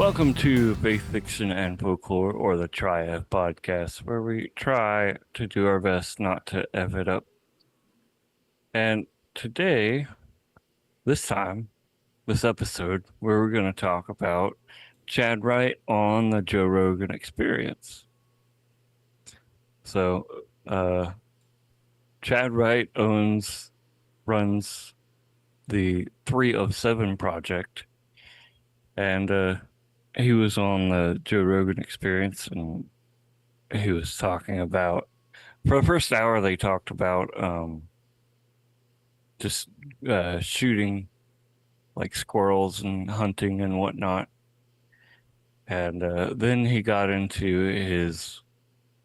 Welcome to Faith Fiction and Folklore, or the Triad podcast, where we try to do our best not to F it up. And today, this episode, we're going to talk about Chad Wright on the Joe Rogan Experience. So, Chad Wright runs the 3 of 7 project, and he was on the Joe Rogan Experience, and he was talking about, for the first hour, they talked about just shooting like squirrels and hunting and whatnot. And then he got into his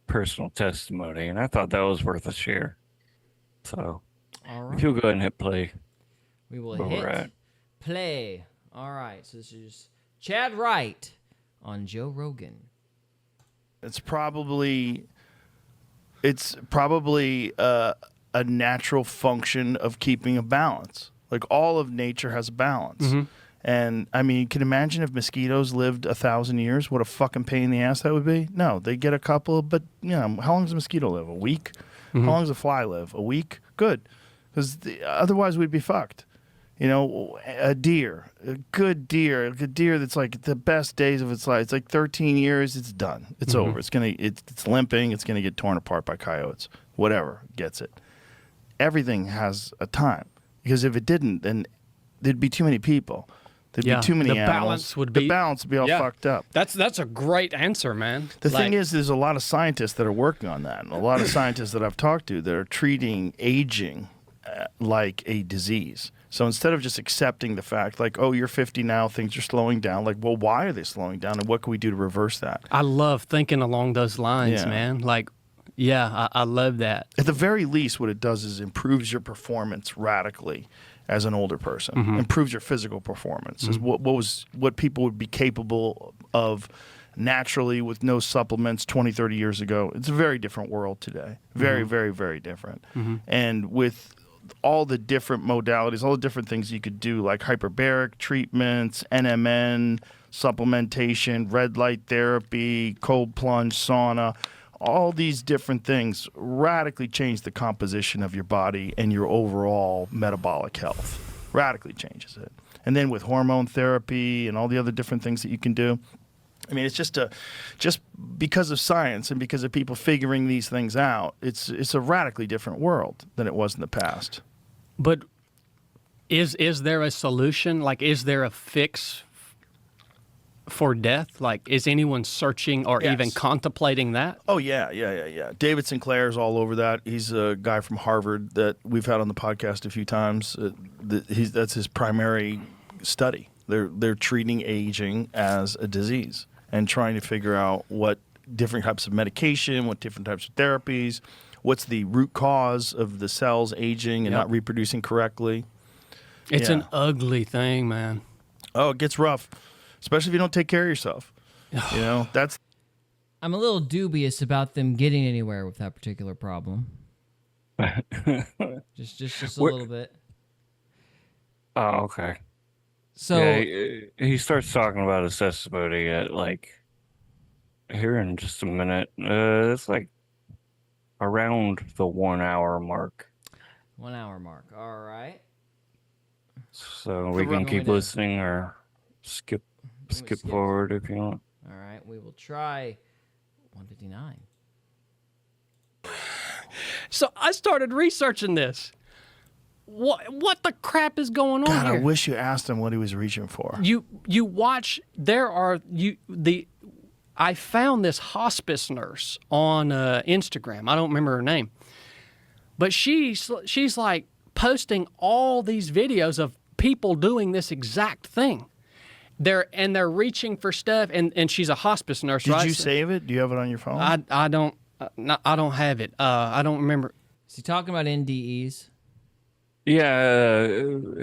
personal testimony, and I thought that was worth a share. So, all right. If you'll go ahead and hit play. We will hit play. All right. So this is Chad Wright on Joe Rogan. It's probably a natural function of keeping a balance. Like all of nature has a balance. Mm-hmm. And I mean, you can imagine if mosquitoes lived 1,000 years, what a fucking pain in the ass that would be. No, they get a couple, but you know, how long does a mosquito live? A week? Mm-hmm. How long does a fly live? A week? Good. Because otherwise we'd be fucked. You know, a good deer that's like the best days of its life. It's like 13 years, it's done. It's over. It's limping. It's going to get torn apart by coyotes. Whatever gets it. Everything has a time. Because if it didn't, then there'd be too many people. There'd be too many animals. The balance would be all fucked up. That's a great answer, man. The thing is, there's a lot of scientists that are working on that. And a lot of scientists that I've talked to that are treating aging like a disease. So instead of just accepting the fact, like, oh, you're 50 now, things are slowing down, like, well, why are they slowing down, and what can we do to reverse that? I love thinking along those lines, man. Like, I love that. At the very least, what it does is improves your performance radically as an older person. Mm-hmm. Improves your physical performance. Is what people would be capable of naturally with no supplements 20, 30 years ago. It's a very different world today. Very, very, very different. Mm-hmm. And with all the different modalities, all the different things you could do, like hyperbaric treatments, NMN, supplementation, red light therapy, cold plunge, sauna, all these different things radically change the composition of your body and your overall metabolic health. Radically changes it. And then with hormone therapy and all the other different things that you can do, I mean, it's just because of science and because of people figuring these things out, it's a radically different world than it was in the past. But is there a solution? Like, is there a fix for death? Like, is anyone searching or even contemplating that? Oh, yeah. David Sinclair's all over that. He's a guy from Harvard that we've had on the podcast a few times. That's his primary study. They're treating aging as a disease and trying to figure out what different types of medication, what different types of therapies, what's the root cause of the cells aging and not reproducing correctly. It's an ugly thing, man. Oh, it gets rough, especially if you don't take care of yourself. You know, that's... I'm a little dubious about them getting anywhere with that particular problem. just a little bit. Oh, okay. So he starts talking about his testimony at here in just a minute. It's like around the 1 hour mark. 1 hour mark. All right. So we can keep listening or skip forward if you want. All right. We will try 159. So I started researching this. What the crap is going on God, here? I wish you asked him what he was reaching for. You watch. I found this hospice nurse on Instagram. I don't remember her name, but she's like posting all these videos of people doing this exact thing. They're reaching for stuff, and she's a hospice nurse. Did you save it? Do you have it on your phone? I don't have it. I don't remember. Is he talking about NDEs? Yeah,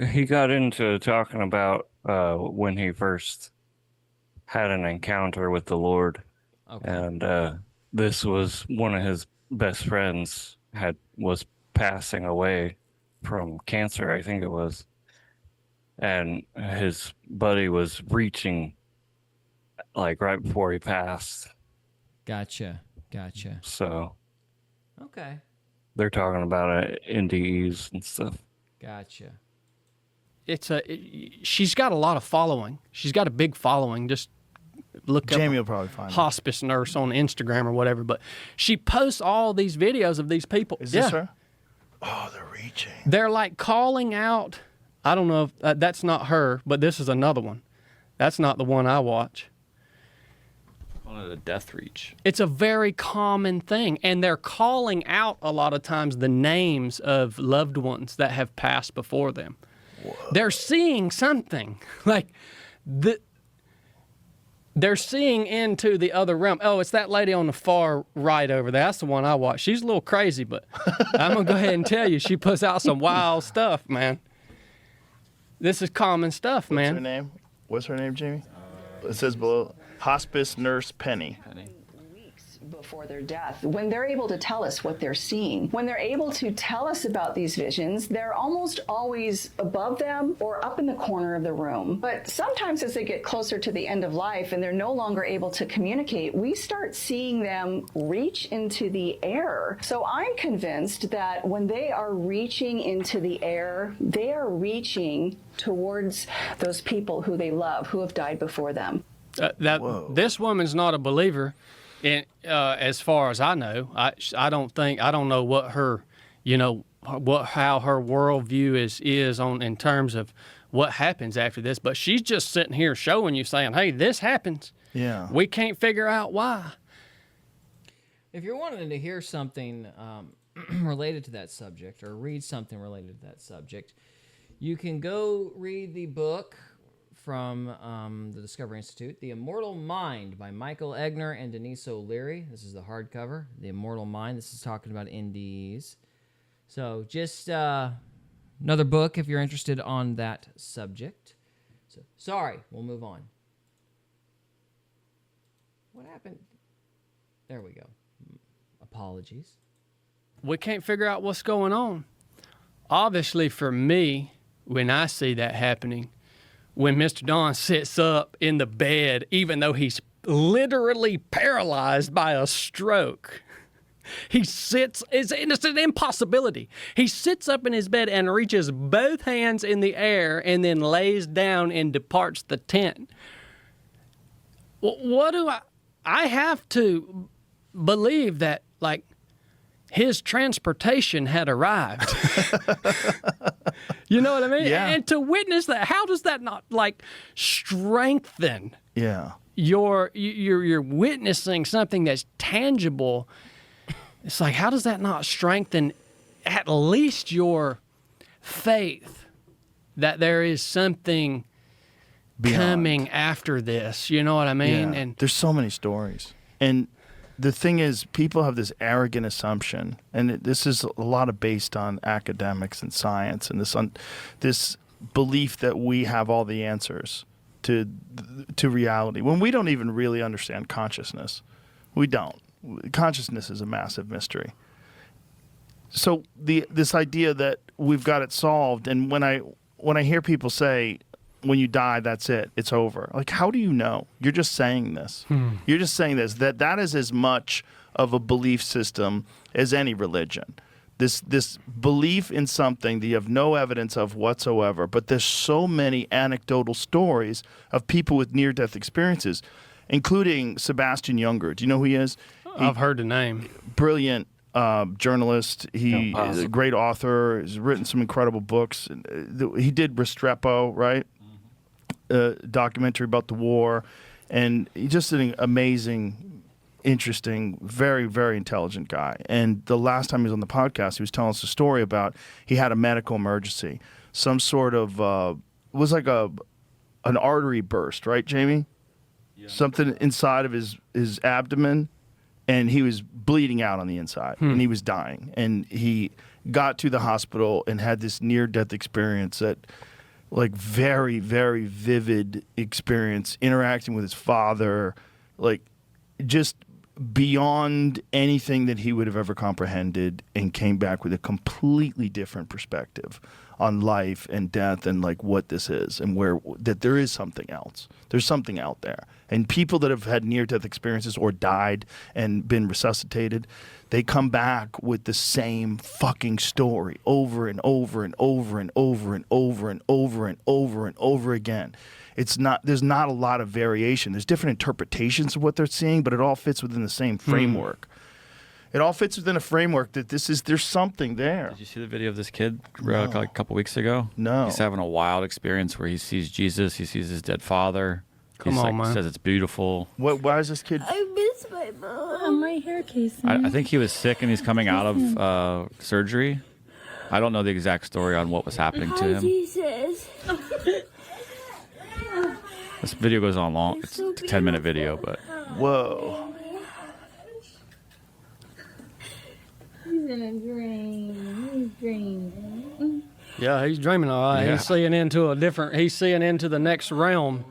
he got into talking about when he first had an encounter with the Lord. Okay. And this was one of his best friends was passing away from cancer, I think it was. And his buddy was reaching like right before he passed. Gotcha. So Okay. they're talking about NDEs and stuff. Gotcha. She's got a lot of following. She's got a big following. Just look Jamie will up probably find it. hospice nurse on Instagram or whatever. But she posts all these videos of these people. Is this her? Oh, they're reaching. They're like calling out. I don't know if that's not her, but this is another one. That's not the one I watch. One of the death reach. It's a very common thing, and they're calling out a lot of times the names of loved ones that have passed before them. Whoa. They're seeing something like they're seeing into the other realm. Oh, it's that lady on the far right over there. That's the one I watch. She's a little crazy, but I'm gonna go ahead and tell you, she puts out some wild stuff, man. This is common stuff, man. What's her name? What's her name, Jamie? It says below, hospice nurse Penny. Weeks before their death, when they're able to tell us what they're seeing, when they're able to tell us about these visions, they're almost always above them or up in the corner of the room. But sometimes as they get closer to the end of life and they're no longer able to communicate, we start seeing them reach into the air. So I'm convinced that when they are reaching into the air, they are reaching towards those people who they love, who have died before them. This woman's not a believer, as far as I know. I don't know what her, how her worldview is on in terms of what happens after this. But she's just sitting here showing you, saying, "Hey, this happens. Yeah, we can't figure out why." If you're wanting to hear something related to that subject or read something related to that subject, you can go read the book from the Discovery Institute, The Immortal Mind by Michael Egner and Denise O'Leary. This is the hardcover, The Immortal Mind. This is talking about NDEs. So just another book if you're interested on that subject. So sorry, we'll move on. What happened? There we go. Apologies. We can't figure out what's going on. Obviously, for me, when I see that happening, when Mr. Don sits up in the bed, even though he's literally paralyzed by a stroke, he sits, it's an impossibility. He sits up in his bed and reaches both hands in the air and then lays down and departs the tent. What do I have to believe that, like, his transportation had arrived. You know what I mean? Yeah. And to witness that, how does that not, like, strengthen? Yeah. You're witnessing something that's tangible. It's like, how does that not strengthen at least your faith that there is something coming after this? You know what I mean? Yeah. And there's so many stories. And the thing is, people have this arrogant assumption, and this is a lot of based on academics and science, and this belief that we have all the answers to reality, when we don't even really understand consciousness. We don't. Consciousness is a massive mystery. So this idea that we've got it solved, and when I hear people say, when you die, that's it. It's over. Like, how do you know? You're just saying this. You're just saying this. That is as much of a belief system as any religion. This belief in something that you have no evidence of whatsoever, but there's so many anecdotal stories of people with near-death experiences, including Sebastian Junger. Do you know who he is? I've heard the name. Brilliant journalist. He is a great author. He's written some incredible books. He did Restrepo, right? Documentary about the war, and he's just an amazing, interesting, very, very intelligent guy. And the last time he was on the podcast, he was telling us a story about he had a medical emergency, some sort of was like an artery burst, right, Jamie? Yeah. Something inside of his abdomen, and he was bleeding out on the inside, and he was dying. And he got to the hospital and had this near-death experience that, like, very, very vivid experience, interacting with his father, like, just beyond anything that he would have ever comprehended, and came back with a completely different perspective on life and death and like what this is and where that there is something else. There's something out there. And people that have had near-death experiences or died and been resuscitated, they come back with the same fucking story over and over and over and over and over and over and over and over again. There's not a lot of variation. There's different interpretations of what they're seeing, but it all fits within the same framework. It all fits within a framework that there's something there. Did you see the video of this kid No. like a couple weeks ago? No. He's having a wild experience where he sees Jesus, he sees his dead father. Come on, man. Says it's beautiful. Why is this kid? I miss my mom. My hair case. I think he was sick and he's coming out of surgery. I don't know the exact story on what was happening to him. Jesus. This video goes on long. It's a 10-minute video, but Whoa. He's in a dream. He's dreaming. Yeah, he's dreaming all right. Yeah. He's seeing into the next realm.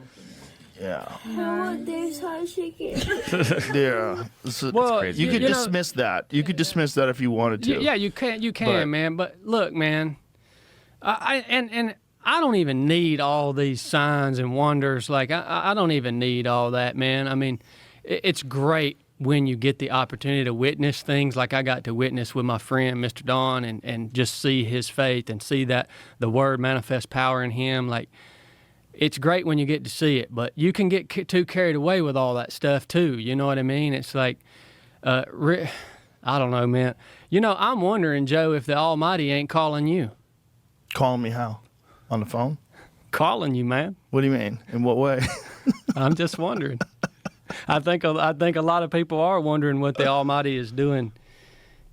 Yeah. I want this hot chicken. Yeah. So Well, crazy. you could you know- dismiss that. You could dismiss that if you wanted to. Yeah, you can, But- man. But look, man, and I don't even need all these signs and wonders. Like I don't even need all that, man. I mean, it's great when you get the opportunity to witness things like I got to witness with my friend Mr. Don, and just see his faith and see that the Word manifest power in him. Like, it's great when you get to see it, but you can get too carried away with all that stuff too. You know what I mean? It's like, I don't know, man. You know, I'm wondering, Joe, if the Almighty ain't calling you. Calling me how? On the phone? Calling you, man. What do you mean? In what way? I'm just wondering. I think a lot of people are wondering what the Almighty is doing,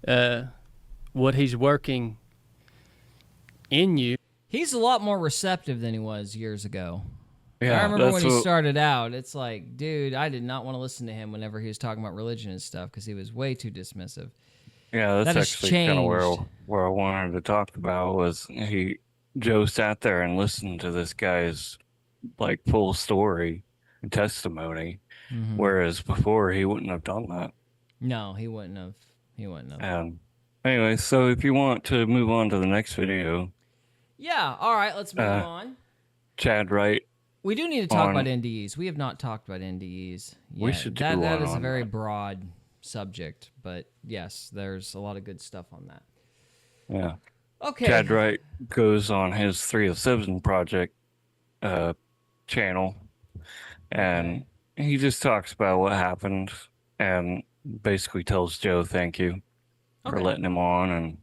what He's working in you. He's a lot more receptive than he was years ago. Yeah, I remember when that's he what- started out, it's like, dude, I did not want to listen to him whenever he was talking about religion and stuff because he was way too dismissive. Yeah, that's That has actually kind of changed. where I wanted to talk about was Joe sat there and listened to this guy's like full story and testimony, whereas before he wouldn't have done that. No, he wouldn't have. He wouldn't have. And anyway, so if you want to move on to the next video, Yeah, all right, let's move on. Chad Wright. We do need to talk on- about NDEs. We have not talked about NDEs yet. We should do that one is a on very that. broad subject, but yes, there's a lot of good stuff on that. Yeah. Okay. Chad Wright goes on his 307 Project channel, and he just talks about what happened and basically tells Joe thank you for Okay. letting him on and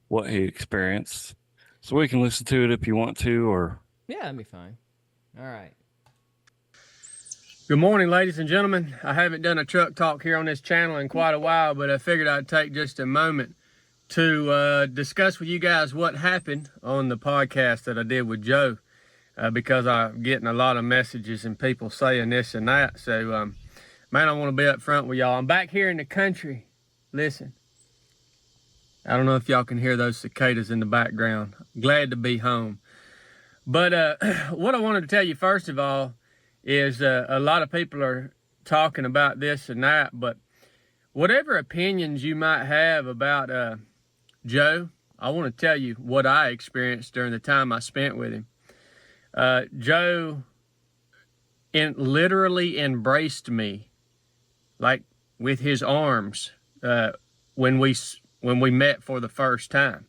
what he experienced. So we can listen to it if you want to, or Yeah, that'd be fine. All right. Good morning, ladies and gentlemen. I haven't done a truck talk here on this channel in quite a while, but I figured I'd take just a moment to discuss with you guys what happened on the podcast that I did with Joe, because I'm getting a lot of messages and people saying this and that. So, man, I want to be up front with y'all. I'm back here in the country. Listen, I don't know if y'all can hear those cicadas in the background. Glad to be home. But what I wanted to tell you first of all is a lot of people are talking about this and that, but whatever opinions you might have about Joe, I want to tell you what I experienced during the time I spent with him. Joe literally embraced me, like with his arms, when we met for the first time.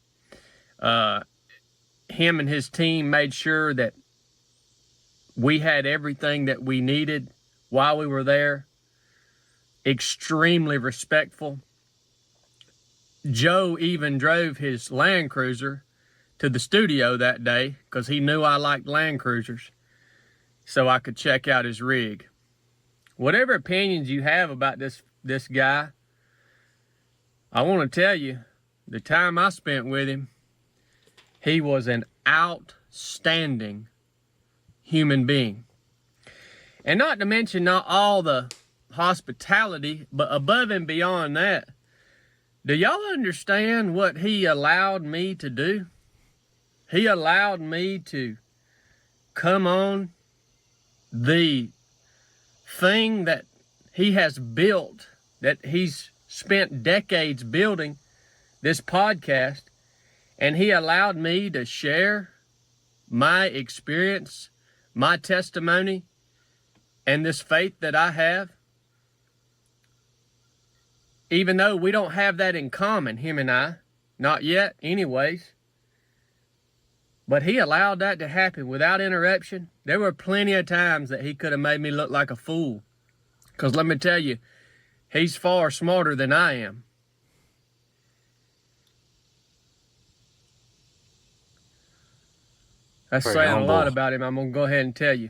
Him and his team made sure that we had everything that we needed while we were there. Extremely respectful. Joe even drove his Land Cruiser to the studio that day because he knew I liked Land Cruisers, so I could check out his rig. Whatever opinions you have about this guy, I want to tell you, the time I spent with him, he was an outstanding human being. And not to mention not all the hospitality, but above and beyond that, do y'all understand what he allowed me to do? He allowed me to come on the thing that he has built, that he's spent decades building, this podcast, And he allowed me to share my experience, my testimony, and this faith that I have. Even though we don't have that in common, him and I, not yet anyways. But he allowed that to happen without interruption. There were plenty of times that he could have made me look like a fool. Because let me tell you, he's far smarter than I am. That's Very saying humble. a lot about him, I'm going to go ahead and tell you.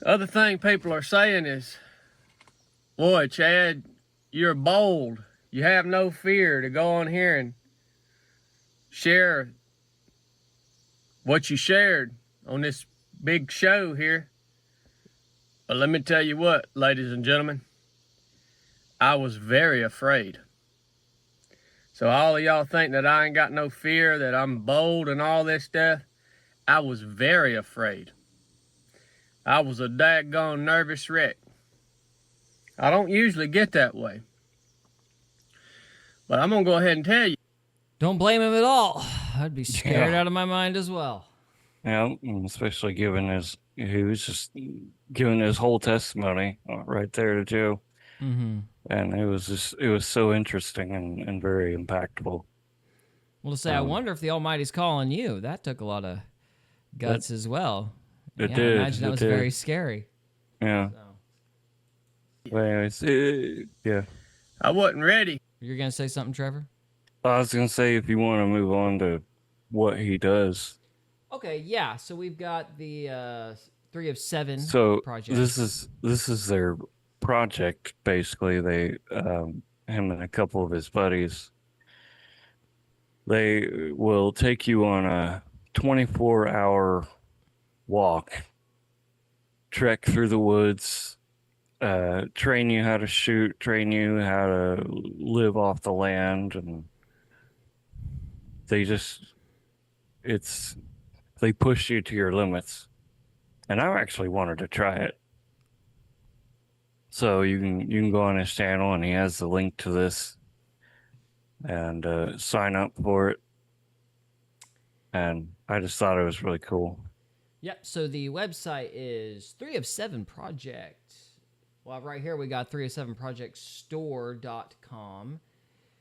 Other thing people are saying is, boy, Chad, you're bold. You have no fear to go on here and share what you shared on this big show here. But let me tell you what, ladies and gentlemen, I was very afraid. So all of y'all think that I ain't got no fear, that I'm bold and all this stuff. I was very afraid. I was a daggone nervous wreck. I don't usually get that way. But I'm going to go ahead and tell you. Don't blame him at all. I'd be scared Yeah. out of my mind as well. Yeah, especially given he was just giving his whole testimony right there to Joe. Mm-hmm. And it was so interesting and very impactful. Well, to say, I wonder if the Almighty's calling you. That took a lot of guts as well. It I did. imagine that it was did. very scary. Yeah. So, But anyways, yeah. I wasn't ready. you're going to say something, Trevor? I was gonna say if you want to move on to what he does. Okay, yeah. So we've got the 3 of 7 So project. this is their project basically. They him and a couple of his buddies. They will take you on a 24-hour walk, trek through the woods, train you how to shoot, train you how to live off the land, and they push you to your limits. And I actually wanted to try it. So you can go on his channel, and he has the link to this, and sign up for it. And I just thought it was really cool. Yep, so the website is 3 of 7 Project. Well, right here we got 3 of 7 projectstore.com.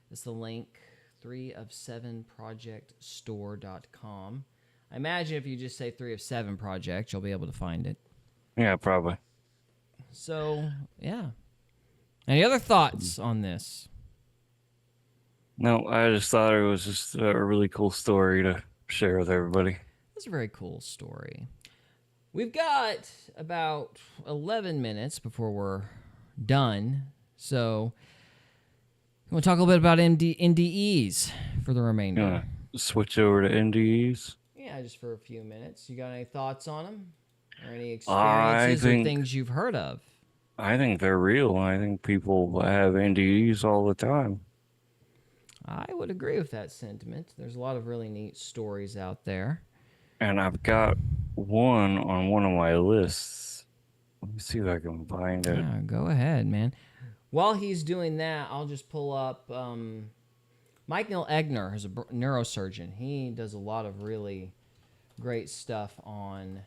That's the link, 3 of 7 projectstore.com. I imagine if you just say 3 of 7 Project, you'll be able to find it. Yeah, probably. So, yeah. Any other thoughts on this? No, I just thought it was just a really cool story to share with everybody. That's a very cool story. We've got about 11 minutes before we're done. So, you want to talk a little bit about NDEs for the remainder? Gonna switch over to NDEs. Yeah, just for a few minutes. You got any thoughts on them? Or any I experiences or think- things you've heard of? I think they're real. I think people have NDEs all the time. I would agree with that sentiment. There's a lot of really neat stories out there. And I've got one on one of my lists. Let me see if I can find it. Yeah, go ahead, man. While he's doing that, I'll just pull up Mike Neil Egner is a neurosurgeon. He does a lot of really great stuff on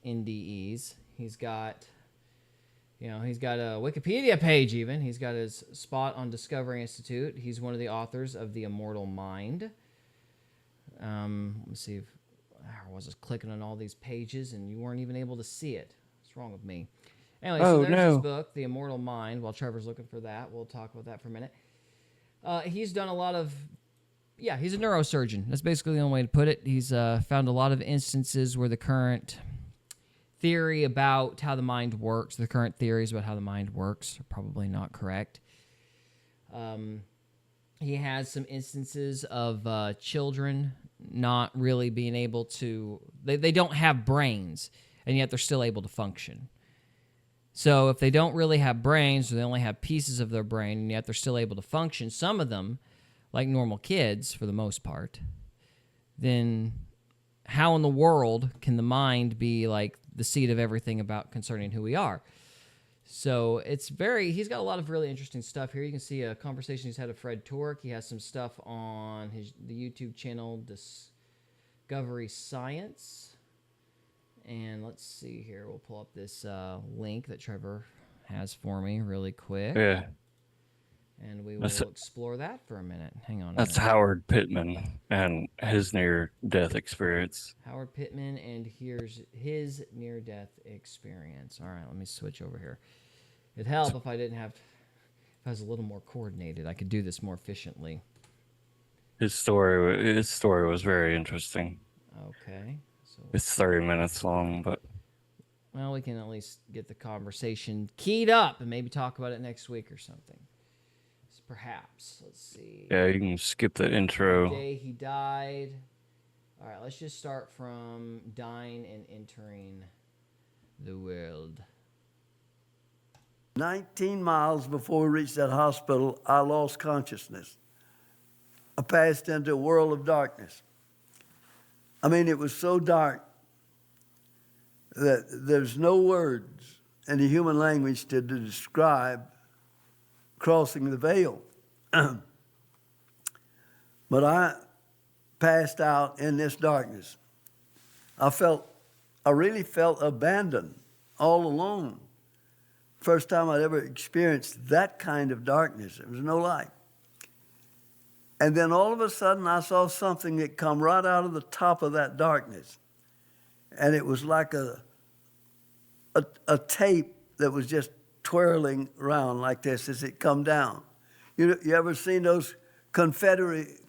NDEs. He's got a Wikipedia page even. He's got his spot on Discovery Institute. He's one of the authors of The Immortal Mind. Let's see if I was just clicking on all these pages and you weren't even able to see it. What's wrong with me? Anyway, so there's his book, The Immortal Mind. While Trevor's looking for that, we'll talk about that for a minute. He's done a lot of, he's a neurosurgeon. That's basically the only way to put it. He's found a lot of instances where the current theory about how the mind works, the current theories about how the mind works are probably not correct. He has some instances of children not really being able to, they don't have brains, and yet they're still able to function. So if they don't really have brains, or they only have pieces of their brain, and yet they're still able to function, some of them, like normal kids for the most part, then how in the world can the mind be like the seat of everything about concerning who we are? So he's got a lot of really interesting stuff here. You can see a conversation he's had with Fred Tork. He has some stuff on the YouTube channel Discovery Science. And let's see here. We'll pull up this link that Trevor has for me really quick. Yeah. And we will explore that for a minute. Hang on. That's Howard Pittman and his near-death experience. Howard Pittman, and here's his near-death experience. All right, let me switch over here. It'd help if I was a little more coordinated. I could do this more efficiently. His story was very interesting. Okay. So, It's 30 minutes long, but well, we can at least get the conversation keyed up and maybe talk about it next week or something. Perhaps. Let's see. yeah, you can skip the intro. The day he died. All right, let's just start from dying and entering the world. 19 miles before we reached that hospital, I lost consciousness. I passed into a world of darkness. I mean, it was so dark that there's no words in the human language to describe crossing the veil. But I passed out in this darkness. I really felt abandoned, all alone. First time I'd ever experienced that kind of darkness. There was no light. And then all of a sudden I saw something that come right out of the top of that darkness. And it was like a tape that was just twirling around like this as it come down. You ever seen those Confederate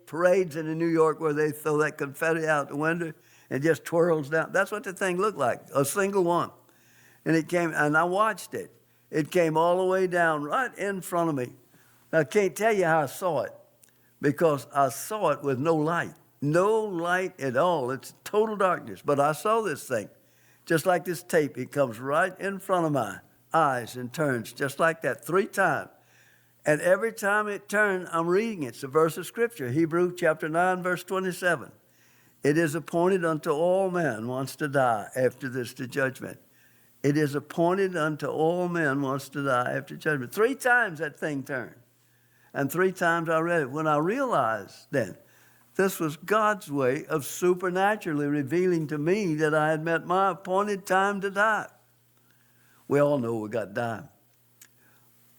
parades in New York where they throw that confetti out the window and just twirls down? That's what the thing looked like, a single one. And it came, and I watched it. It came all the way down right in front of me. Now, I can't tell you how I saw it because I saw it with no light. No light at all. It's total darkness. But I saw this thing. Just like this tape, it comes right in front of my eyes and turns just like that 3 times. And every time it turned, I'm reading it. It's a verse of Scripture, Hebrews chapter 9, verse 27. It is appointed unto all men once to die, after this the judgment. It is appointed unto all men once to die after judgment. 3 times that thing turned. And 3 times I read it. When I realized then, this was God's way of supernaturally revealing to me that I had met my appointed time to die. We all know we got to die.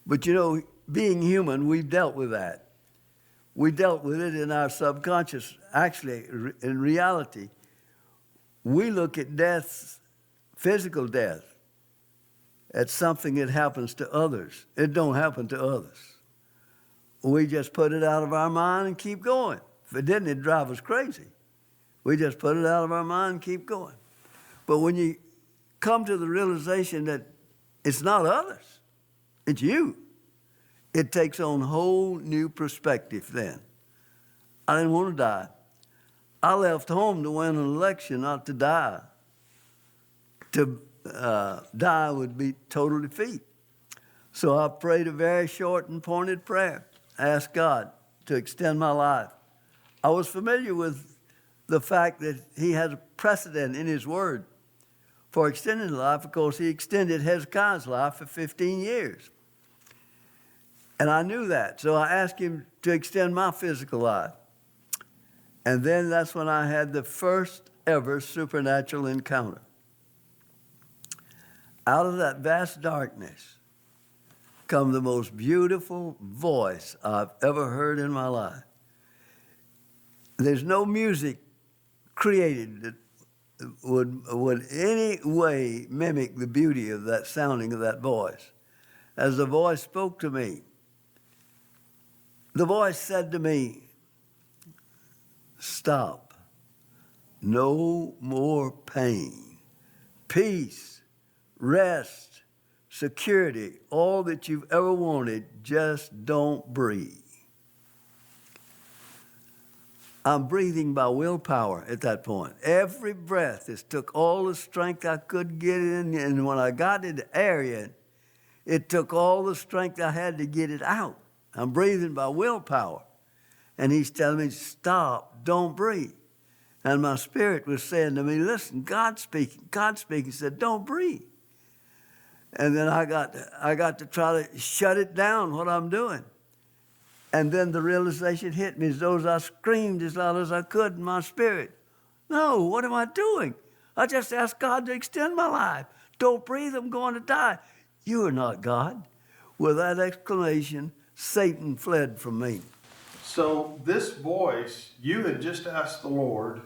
But you know, being human, we've dealt with that. We dealt with it in our subconscious. Actually, in reality, we look at death, physical death, as something that happens to others. It don't happen to others. We just put it out of our mind and keep going. If it didn't, it'd drive us crazy. We just put it out of our mind and keep going. But when you come to the realization that it's not others, it's you, it takes on a whole new perspective then. I didn't want to die. I left home to win an election, not to die. To die would be total defeat. So I prayed a very short and pointed prayer. I asked God to extend my life. I was familiar with the fact that he has a precedent in his word for extending life. Of course, he extended Hezekiah's life for 15 years. And I knew that. So I asked him to extend my physical life. And then that's when I had the first ever supernatural encounter. Out of that vast darkness come the most beautiful voice I've ever heard in my life. There's no music created that would any way mimic the beauty of that sounding of that voice. As the voice spoke to me, the voice said to me, "Stop. No more pain. Peace, rest, security, all that you've ever wanted, just don't breathe." I'm breathing by willpower at that point. Every breath, it took all the strength I could get in, and when I got in the area, it took all the strength I had to get it out. I'm breathing by willpower. And he's telling me, "Stop, don't breathe." And my spirit was saying to me, listen, God's speaking. God's speaking. He said, don't breathe. And then I got to try to shut it down, what I'm doing. And then the realization hit me as though I screamed as loud as I could in my spirit. No, what am I doing? I just asked God to extend my life. Don't breathe, I'm going to die. You are not God. With that exclamation, Satan fled from me. So this voice, you had just asked the Lord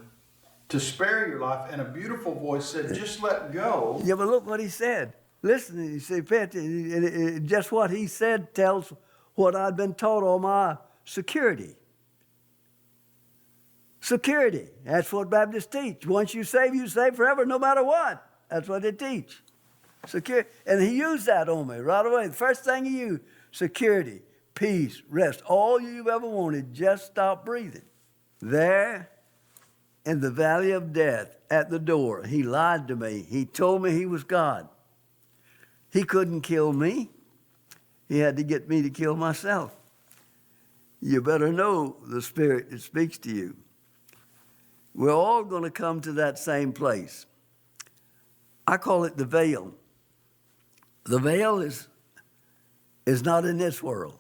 to spare your life, and a beautiful voice said, just let go. Yeah, but look what he said. Listen, he said, just what he said tells what I'd been taught all my security. Security. That's what Baptists teach. Once you save forever, no matter what. That's what they teach. Security. And he used that on me right away. The first thing he used, security, peace, rest. All you've ever wanted, just stop breathing. There, in the valley of death, at the door, he lied to me. He told me he was God. He couldn't kill me. He had to get me to kill myself. You better know the spirit that speaks to you. We're all going to come to that same place. I call it the veil. The veil is not in this world,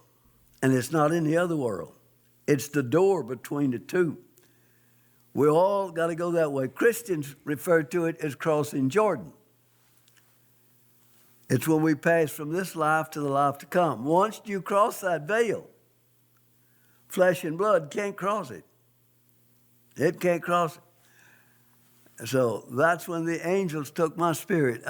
and it's not in the other world. It's the door between the two. We all got to go that way. Christians refer to it as crossing Jordan. It's when we pass from this life to the life to come. Once you cross that veil, flesh and blood can't cross it. It can't cross it. So that's when the angels took my spirit.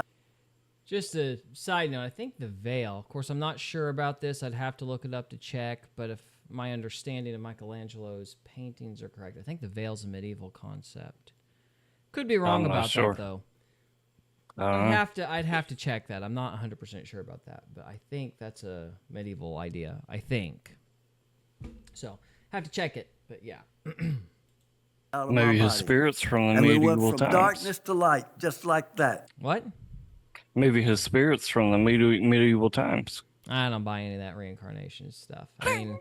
Just a side note, I think the veil, of course, I'm not sure about this. I'd have to look it up to check, but if my understanding of Michelangelo's paintings are correct, I think the veil's a medieval concept. Could be wrong I'm not about sure. that, though. I don't know. I'd have to check that. I'm not 100% sure about that, but I think that's a medieval idea. I think. So, have to check it, but yeah. Out of my Maybe his body. spirits from the And we medieval went from times. darkness to light, just like that. What? Maybe his spirits from the medieval times. I don't buy any of that reincarnation stuff. I mean,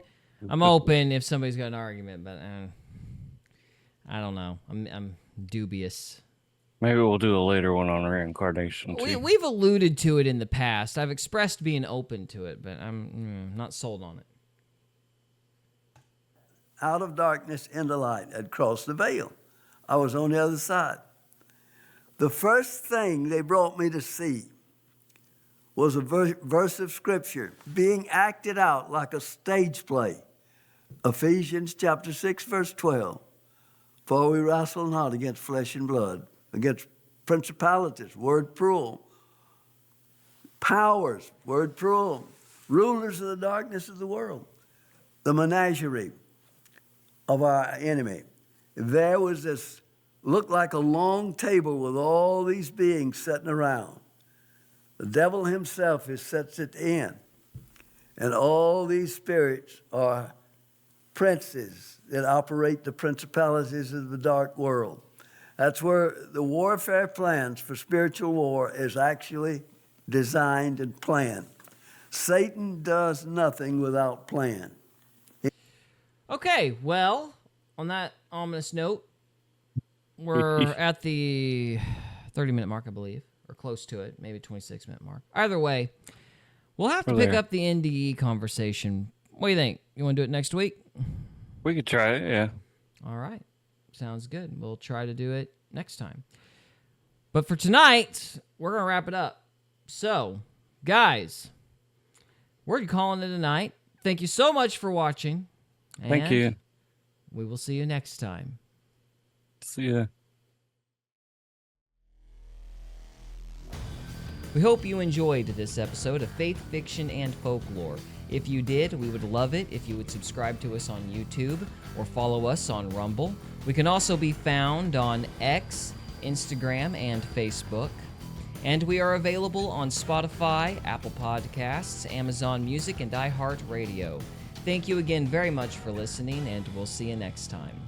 I'm open if somebody's got an argument, but I don't know. I'm dubious. Maybe we'll do a later one on reincarnation too. We've alluded to it in the past. I've expressed being open to it, but I'm not sold on it. Out of darkness into light. I'd crossed the veil. I was on the other side. The first thing they brought me to see was a verse of Scripture being acted out like a stage play. Ephesians chapter 6, verse 12. For we wrestle not against flesh and blood, against principalities, word plural, powers, word plural, rulers of the darkness of the world, the menagerie of our enemy. There was this, looked like a long table with all these beings sitting around. The devil himself sits at the end. And all these spirits are princes that operate the principalities of the dark world. That's where the warfare plans for spiritual war is actually designed and planned. Satan does nothing without plan. Okay, well, on that ominous note, we're at the 30-minute mark, I believe, or close to it, maybe 26-minute mark. Either way, we'll have to pick up the NDE conversation. What do you think? You want to do it next week? We could try it, yeah. All right. Sounds good. We'll try to do it next time. But for tonight, we're going to wrap it up. So, guys, we're calling it a night. Thank you so much for watching. Thank you. We will see you next time. See ya. We hope you enjoyed this episode of Faith, Fiction, and Folklore. If you did, we would love it if you would subscribe to us on YouTube or follow us on Rumble. We can also be found on X, Instagram, and Facebook. And we are available on Spotify, Apple Podcasts, Amazon Music, and iHeartRadio. Thank you again very much for listening, and we'll see you next time.